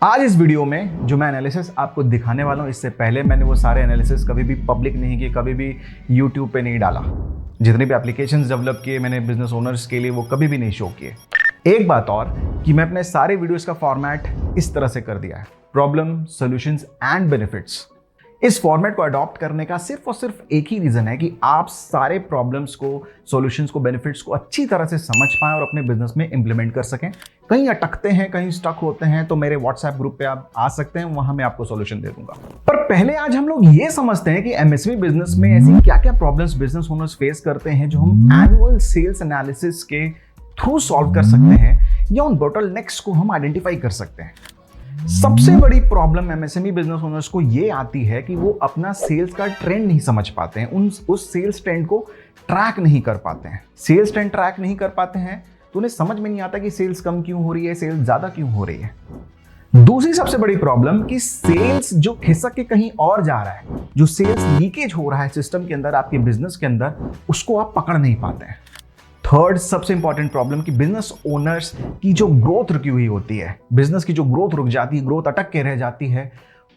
आज इस वीडियो में जो मैं एनालिसिस आपको दिखाने वाला हूं, इससे पहले मैंने वो सारे एनालिसिस कभी भी पब्लिक नहीं किए, कभी भी यूट्यूब पे नहीं डाला। जितने भी एप्लीकेशंस डेवलप किए मैंने बिजनेस ओनर्स के लिए, वो कभी भी नहीं शो किए। एक बात और कि मैं अपने सारे वीडियोस का फॉर्मेट इस तरह से कर दिया है, प्रॉब्लम, सॉल्यूशंस एंड बेनिफिट्स। इस फॉर्मेट को अडॉप्ट करने का सिर्फ और सिर्फ एक ही रीजन है कि आप सारे प्रॉब्लम्स को, सॉल्यूशंस को, बेनिफिट्स को अच्छी तरह से समझ पाएं और अपने बिजनेस में इंप्लीमेंट कर सकें। कहीं अटकते हैं, कहीं स्टक होते हैं तो मेरे व्हाट्सएप ग्रुप पे आप आ सकते हैं, वहां मैं आपको सॉल्यूशन दे दूंगा। पर पहले आज हम लोग ये समझते हैं कि एमएसएमई बिजनेस में ऐसी क्या क्या प्रॉब्लम्स बिजनेस ओनर्स फेस करते हैं जो हम एनुअल सेल्स एनालिसिस के थ्रू सॉल्व कर सकते हैं, या उन बोटलनेक्स को हम आइडेंटिफाई कर सकते हैं। सबसे बड़ी प्रॉब्लम एमएसएमई बिजनेस ओनर्स को ये आती है कि वो अपना सेल्स का ट्रेंड नहीं समझ पाते हैं, उस सेल्स ट्रेंड को ट्रैक नहीं कर पाते हैं। सेल्स ट्रेंड ट्रैक नहीं कर पाते हैं तो उन्हें समझ में नहीं आता कि सेल्स कम क्यों हो रही है, सेल्स ज्यादा क्यों हो रही है। दूसरी सबसे बड़ी प्रॉब्लम कि सेल्स जो खिसक के कहीं और जा रहा है, जो सेल्स लीकेज हो रहा है सिस्टम के अंदर, आपके बिजनेस के अंदर, उसको आप पकड़ नहीं पाते हैं। थर्ड सबसे इंपॉर्टेंट प्रॉब्लम कि बिजनेस ओनर्स की जो ग्रोथ रुकी हुई होती है, बिजनेस की जो ग्रोथ रुक जाती है, ग्रोथ अटक के रह जाती है,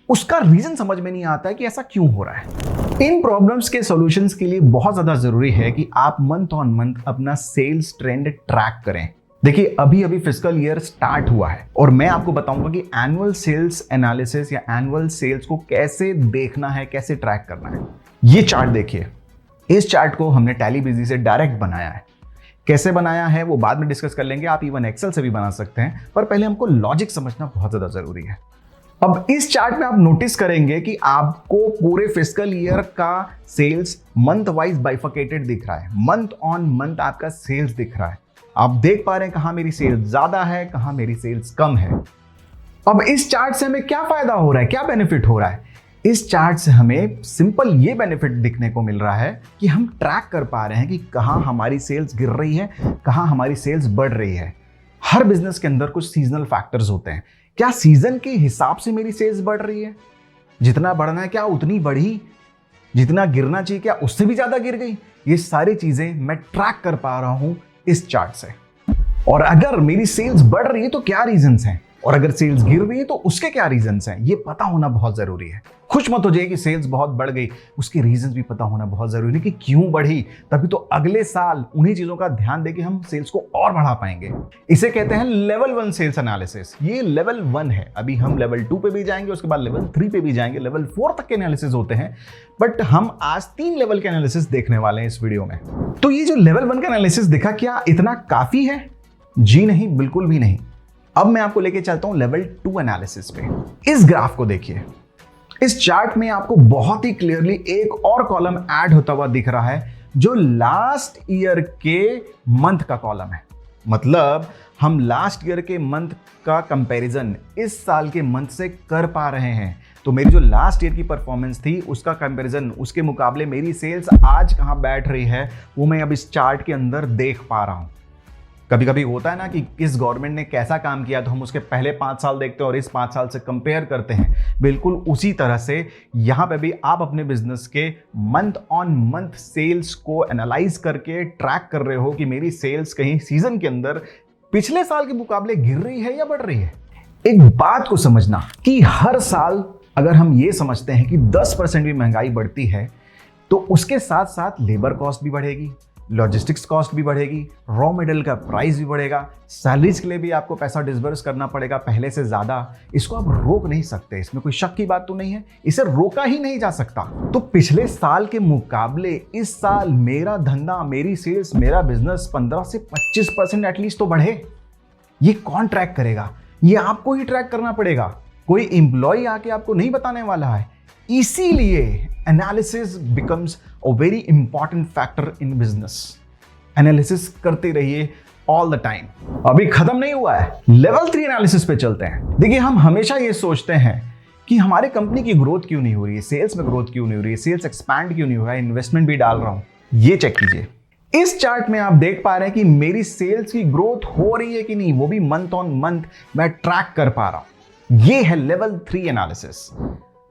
उसका रीजन समझ में नहीं आता है कि ऐसा क्यों हो रहा है। इन प्रॉब्लम्स के सॉल्यूशंस के लिए बहुत ज्यादा जरूरी है कि आप मंथ ऑन मंथ अपना सेल्स ट्रेंड ट्रैक करें। देखिए अभी अभी फिस्कल ईयर स्टार्ट हुआ है और मैं आपको बताऊंगा कि एनुअल सेल्स एनालिसिस या एनुअल सेल्स को कैसे देखना है, कैसे ट्रैक करना है। ये चार्ट देखिए, इस चार्ट को हमने टैलीबिजी से डायरेक्ट बनाया है। कैसे बनाया है वो बाद में डिस्कस कर लेंगे, आप इवन एक्सेल से भी बना सकते हैं, पर पहले हमको लॉजिक समझना बहुत ज्यादा जरूरी है। अब इस चार्ट में आप नोटिस करेंगे कि आपको पूरे फिस्कल ईयर का सेल्स मंथ वाइज बाइफर्केटेड दिख रहा है, मंथ ऑन मंथ आपका सेल्स दिख रहा है। आप देख पा रहे हैं कहां मेरी सेल्स ज्यादा है, कहां मेरी सेल्स कम है। अब इस चार्ट से हमें क्या फायदा हो रहा है, क्या बेनिफिट हो रहा है? इस चार्ट से हमें सिंपल ये बेनिफिट दिखने को मिल रहा है कि हम ट्रैक कर पा रहे हैं कि कहां हमारी सेल्स गिर रही है, कहां हमारी सेल्स बढ़ रही है। हर बिजनेस के अंदर कुछ सीजनल फैक्टर्स होते हैं। क्या सीजन के हिसाब से मेरी सेल्स बढ़ रही है? जितना बढ़ना है क्या उतनी बढ़ी? जितना गिरना चाहिए क्या उससे भी ज्यादा गिर गई? ये सारी चीजें मैं ट्रैक कर पा रहा हूं इस चार्ट से। और अगर मेरी सेल्स बढ़ रही है तो क्या रीजंस हैं, और अगर सेल्स गिर रही है तो उसके क्या रीजंस हैं, ये पता होना बहुत जरूरी है। खुश मत हो जाइए कि सेल्स बहुत बढ़ गई, उसके रीजंस भी पता होना बहुत जरूरी है कि क्यों बढ़ी, तभी तो अगले साल उन्हीं चीजों का ध्यान देके हम सेल्स को और बढ़ा पाएंगे। इसे कहते हैं लेवल 1 सेल्स एनालिसिस। ये लेवल 1 है, अभी हम लेवल 2 पे भी जाएंगे, उसके बाद लेवल 3 पे भी जाएंगे, लेवल 4 तक के एनालिसिस होते हैं, बट हम आज 3 लेवल के एनालिसिस देखने वाले हैं इस वीडियो में। तो ये जो लेवल 1 का एनालिसिस दिखा, क्या इतना काफी है? जी नहीं, बिल्कुल भी नहीं। अब मैं आपको लेके चलता हूं लेवल 2 एनालिसिस पे। इस ग्राफ को देखिए, इस चार्ट में आपको बहुत ही क्लियरली एक और कॉलम ऐड होता हुआ दिख रहा है जो लास्ट ईयर के मंथ का कॉलम है। मतलब हम लास्ट ईयर के मंथ का कंपैरिजन इस साल के मंथ से कर पा रहे हैं। तो मेरी जो लास्ट ईयर की परफॉर्मेंस थी उसका कंपैरिजन, उसके मुकाबले मेरी सेल्स आज कहां बैठ रही है वो मैं अब इस चार्ट के अंदर देख पा रहा हूं। कभी कभी होता है ना कि किस गवर्नमेंट ने कैसा काम किया तो हम उसके पहले 5 साल देखते हैं और इस 5 साल से कंपेयर करते हैं। बिल्कुल उसी तरह से यहां पे भी आप अपने बिजनेस के मंथ ऑन मंथ सेल्स को एनालाइज करके ट्रैक कर रहे हो कि मेरी सेल्स कहीं सीजन के अंदर पिछले साल के मुकाबले गिर रही है या बढ़ रही है। एक बात को समझना कि हर साल अगर हम ये समझते हैं कि 10% भी महंगाई बढ़ती है तो उसके साथ साथ लेबर कॉस्ट भी बढ़ेगी, लॉजिस्टिक्स कॉस्ट भी बढ़ेगी, रॉ मटेरियल का प्राइस भी बढ़ेगा, सैलरीज के लिए भी आपको पैसा डिसबर्स करना पड़ेगा पहले से ज्यादा। इसको आप रोक नहीं सकते, इसमें कोई शक की बात तो नहीं है, इसे रोका ही नहीं जा सकता। तो पिछले साल के मुकाबले इस साल मेरा धंधा, मेरी सेल्स, मेरा बिजनेस 15 से 25% एटलीस्ट तो बढ़े। ये कौन ट्रैक करेगा? ये आपको ही ट्रैक करना पड़ेगा, कोई एम्प्लॉय आके आपको नहीं बताने वाला है। इसीलिए analysis becomes a very important factor in business. Analysis करते रहिए ऑल द टाइम। अभी खत्म नहीं हुआ है, लेवल 3 एनालिसिस पे चलते हैं। देखिए हम हमेशा ये सोचते हैं कि हमारे कंपनी की ग्रोथ क्यों नहीं हो रही है, सेल्स में ग्रोथ क्यों नहीं हो रही है, सेल्स एक्सपैंड क्यों नहीं हो रहा है, इन्वेस्टमेंट भी डाल रहा हूं। ये चेक कीजिए, इस चार्ट में आप देख पा रहे हैं कि मेरी सेल्स की ग्रोथ हो रही है कि नहीं, वो भी मंथ ऑन मंथ मैं ट्रैक कर पा रहा हूं। ये है लेवल 3 एनालिसिस।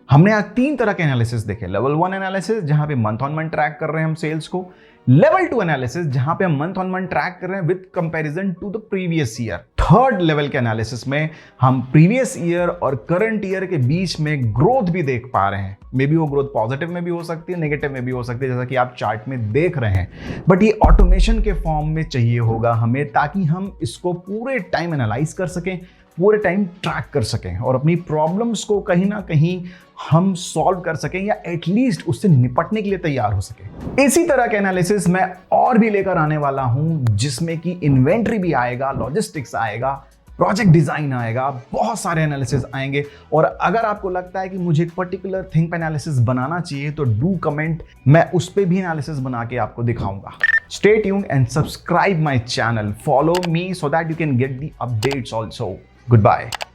हमने आज 3 तरह के एनालिसिस देखे। लेवल 1 एनालिसिस जहां पे मंथ ऑन मंथ ट्रैक कर रहे हैं हम सेल्स को, लेवल 2 एनालिसिस जहां पे हम मंथ ऑन मंथ ट्रैक कर रहे हैं with comparison to the previous year, third level के एनालिसिस में हम प्रीवियस ईयर और करंट ईयर के बीच में ग्रोथ भी देख पा रहे हैं। मे बी वो ग्रोथ पॉजिटिव में भी हो सकती है, नेगेटिव में भी हो सकती है, जैसा कि आप चार्ट में देख रहे हैं। बट ये ऑटोमेशन के फॉर्म में चाहिए होगा हमें, ताकि हम इसको पूरे टाइम एनालाइज कर सकें, पूरे टाइम ट्रैक कर सकें और अपनी प्रॉब्लम्स को कहीं ना कहीं हम सॉल्व कर सकें या एटलीस्ट उससे निपटने के लिए तैयार हो सके। इसी तरह के एनालिसिस मैं और भी लेकर आने वाला हूं, जिसमें कि इन्वेंट्री भी आएगा, लॉजिस्टिक्स आएगा, प्रोजेक्ट डिजाइन आएगा, बहुत सारे एनालिसिस आएंगे। और अगर आपको लगता है कि मुझे एक पर्टिकुलर थिंग पे एनालिसिस बनाना चाहिए तो डू कमेंट, मैं उस पे भी एनालिसिस बना के आपको दिखाऊंगा। Stay tuned and subscribe my channel. Follow me so that you can get the updates also. Goodbye.